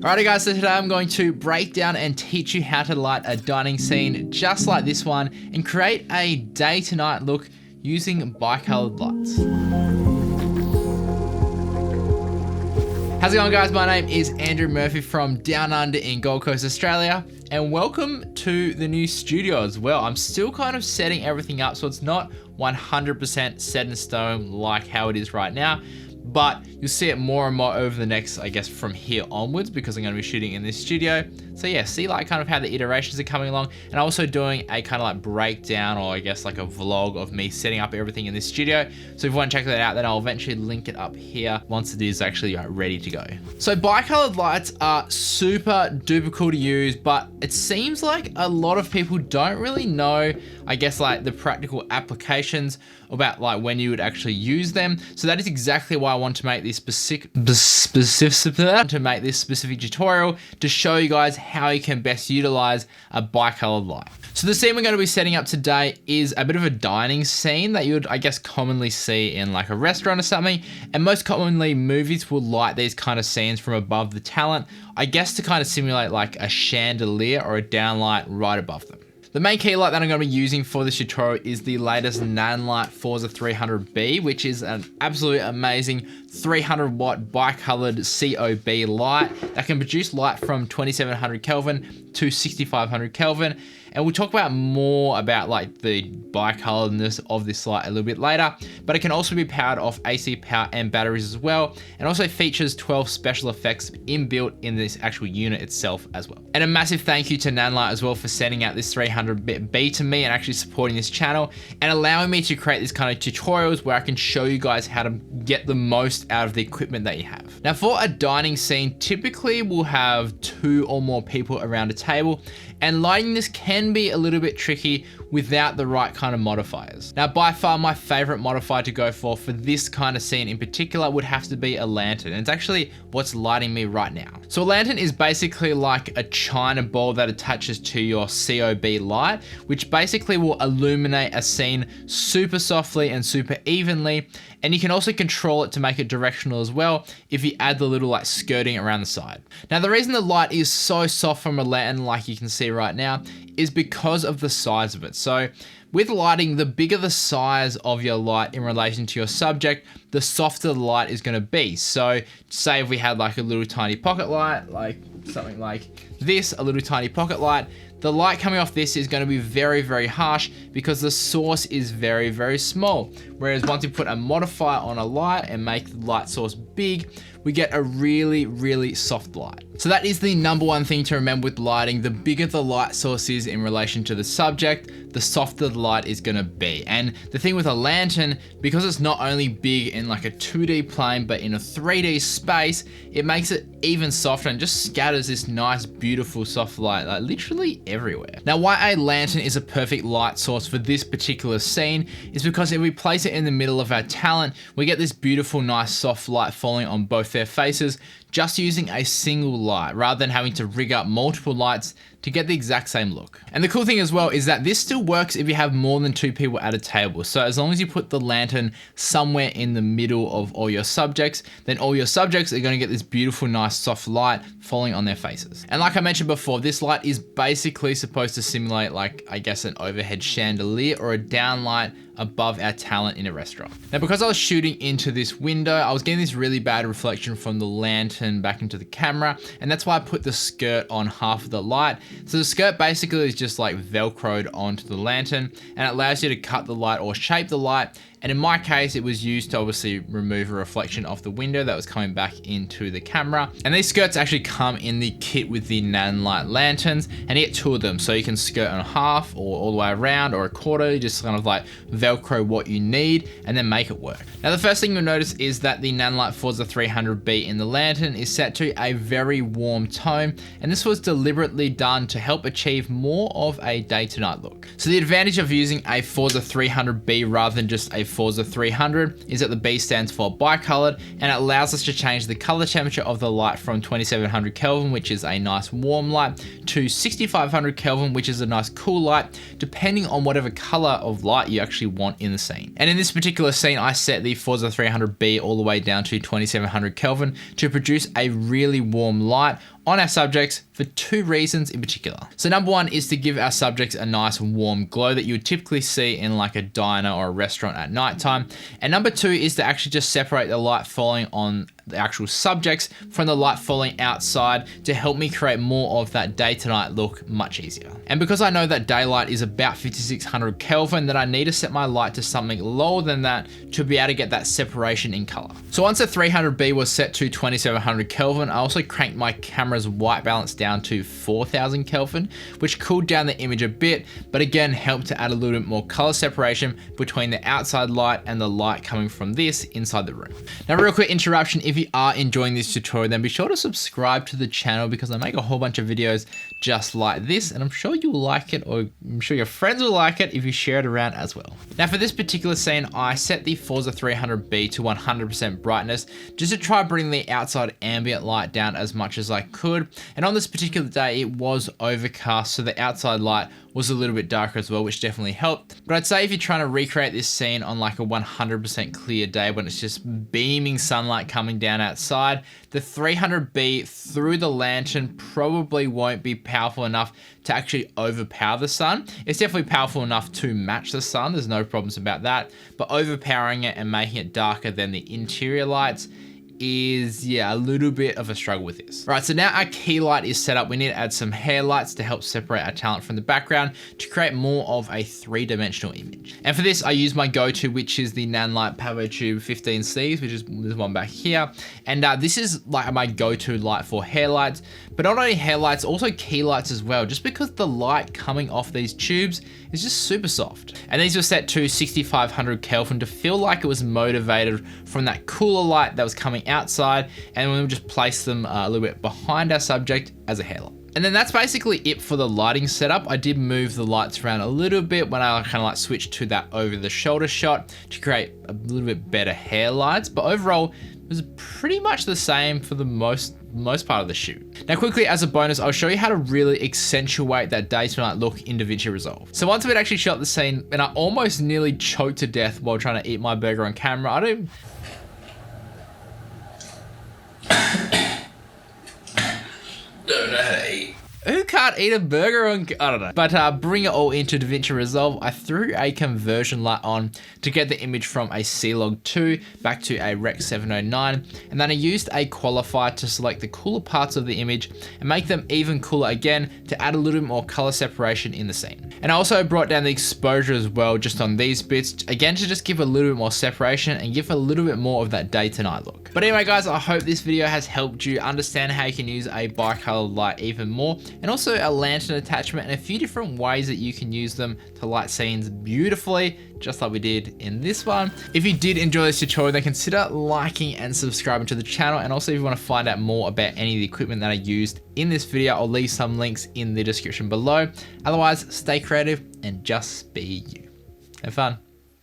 Alrighty guys, so today I'm going to break down and teach you how to light a dining scene just like this one and create a day to night look using bi-colored lights. How's it going guys? My name is Andrew Murphy from Down Under in Gold Coast, Australia, and welcome to the new studio as well. I'm still kind of setting everything up, so it's not 100% set in stone like how it is right now, but you'll see it more and more over the next, I guess, from here onwards, because I'm going to be shooting in this studio. So yeah, see like kind of how the iterations are coming along, and I'm also doing a kind of like breakdown, or I guess like a vlog of me setting up everything in this studio. So if you want to check that out, then I'll eventually link it up here once it is actually ready to go. So bi-colored lights are super duper cool to use, but it seems like a lot of people don't really know, I guess, like the practical applications about like when you would actually use them. So that is exactly why I want to make this specific tutorial to show you guys how you can best utilize a bi-colored light. So the scene we're going to be setting up today is a bit of a dining scene that you would, I guess, commonly see in like a restaurant or something. And most commonly movies will light these kind of scenes from above the talent, I guess, to kind of simulate like a chandelier or a downlight right above them. The main key light that I'm going to be using for this tutorial is the latest Nanlite Forza 300B, which is an absolutely amazing 300 watt bi-colored COB light that can produce light from 2700 Kelvin to 6500 Kelvin. And we'll talk about more about like the bi-coloredness of this light a little bit later, but it can also be powered off AC power and batteries as well, and also features 12 special effects inbuilt in this actual unit itself as well. And a massive thank you to Nanlite as well for sending out this 300B to me and actually supporting this channel and allowing me to create this kind of tutorials where I can show you guys how to get the most out of the equipment that you have. Now for a dining scene, typically we'll have 2 or more people around a table, and lighting this can be a little bit tricky without the right kind of modifiers. Now, by far my favorite modifier to go for this kind of scene in particular would have to be a lantern. And it's actually what's lighting me right now. So a lantern is basically like a china bowl that attaches to your COB light, which basically will illuminate a scene super softly and super evenly. And you can also control it to make it directional as well if you add the little like skirting around the side. Now, the reason the light is so soft from a lantern, like you can see right now, is because of the size of it. So with lighting, the bigger the size of your light in relation to your subject, the softer the light is going to be. So say if we had like a little tiny pocket light, like something like this, a little tiny pocket light, the light coming off this is going to be very, very harsh because the source is very, very small. Whereas once you put a modifier on a light and make the light source big, we get a really, really soft light. So that is the number one thing to remember with lighting. The bigger the light source is in relation to the subject, the softer the light is gonna be. And the thing with a lantern, because it's not only big in like a 2D plane, but in a 3D space, it makes it even softer and just scatters this nice, beautiful, soft light, like literally everywhere. Now, why a lantern is a perfect light source for this particular scene is because if we place it in the middle of our talent, we get this beautiful, nice, soft light falling on both their faces, just using a single light rather than having to rig up multiple lights to get the exact same look. And the cool thing as well is that this still works if you have more than 2 people at a table. So as long as you put the lantern somewhere in the middle of all your subjects, then all your subjects are going to get this beautiful, nice, soft light falling on their faces. And like I mentioned before, this light is basically supposed to simulate like, I guess, an overhead chandelier or a downlight above our talent in a restaurant. Now, because I was shooting into this window, I was getting this really bad reflection from the lantern back into the camera, and that's why I put the skirt on half of the light. So the skirt basically is just like velcroed onto the lantern, and it allows you to cut the light or shape the light. And in my case, it was used to obviously remove a reflection off the window that was coming back into the camera. And these skirts actually come in the kit with the Nanlite lanterns, and you get 2 of them. So you can skirt on half or all the way around or a quarter, just kind of like Velcro what you need and then make it work. Now, the first thing you'll notice is that the Nanlite Forza 300B in the lantern is set to a very warm tone. And this was deliberately done to help achieve more of a day to night look. So the advantage of using a Forza 300B rather than just a Forza 300 is that the B stands for bi-colored, and it allows us to change the color temperature of the light from 2700 Kelvin, which is a nice warm light, to 6500 Kelvin, which is a nice cool light, depending on whatever color of light you actually want in the scene. And in this particular scene, I set the Forza 300B all the way down to 2700 Kelvin to produce a really warm light on our subjects for 2 reasons in particular. So number 1 is to give our subjects a nice warm glow that you would typically see in like a diner or a restaurant at nighttime. And number 2 is to actually just separate the light falling on the actual subjects from the light falling outside to help me create more of that day to night look much easier. And because I know that daylight is about 5600 Kelvin, that I need to set my light to something lower than that to be able to get that separation in color. So once the 300B was set to 2700 Kelvin, I also cranked my camera's white balance down to 4000 Kelvin, which cooled down the image a bit, but again helped to add a little bit more color separation between the outside light and the light coming from this inside the room. Now, real quick interruption, if you are enjoying this tutorial, then be sure to subscribe to the channel because I make a whole bunch of videos just like this, and I'm sure you'll like it, or I'm sure your friends will like it if you share it around as well. Now for this particular scene, I set the Forza 300B to 100% brightness just to try bring the outside ambient light down as much as I could. And on this particular day, it was overcast, so the outside light was a little bit darker as well, which definitely helped. But I'd say if you're trying to recreate this scene on like a 100% clear day when it's just beaming sunlight coming down outside, the 300B through the lantern probably won't be powerful enough to actually overpower the sun. It's definitely powerful enough to match the sun, there's no problems about that, but overpowering it and making it darker than the interior lights is, yeah, a little bit of a struggle with this. Right, so now our key light is set up. We need to add some hair lights to help separate our talent from the background to create more of a 3-dimensional image. And for this, I use my go-to, which is the Nanlite Pavotube 15Cs, which is this one back here. And this is like my go-to light for hair lights, but not only hair lights, also key lights as well, just because the light coming off these tubes is just super soft. And these were set to 6500 Kelvin to feel like it was motivated from that cooler light that was coming outside, and we'll just place them a little bit behind our subject as a hair light. And then that's basically it for the lighting setup. I did move the lights around a little bit when I kind of like switched to that over the shoulder shot to create a little bit better hair lights, but overall it was pretty much the same for the most part of the shoot. Now quickly, as a bonus, I'll show you how to really accentuate that day to night look in DaVinci Resolve. So once we'd actually shot the scene, and I almost nearly choked to death while trying to eat my burger on camera. I don't know how to eat. Who can't eat a burger on, I don't know. But bring it all into DaVinci Resolve. I threw a conversion light on to get the image from a C-Log 2 back to a Rec 709. And then I used a qualifier to select the cooler parts of the image and make them even cooler again to add a little bit more color separation in the scene. And I also brought down the exposure as well, just on these bits, again, to just give a little bit more separation and give a little bit more of that day to night look. But anyway, guys, I hope this video has helped you understand how you can use a bicolored light even more, and also a lantern attachment and a few different ways that you can use them to light scenes beautifully, just like we did in this one. If you did enjoy this tutorial, then consider liking and subscribing to the channel. And also if you want to find out more about any of the equipment that I used in this video, I'll leave some links in the description below. Otherwise, stay creative and just be you. Have fun.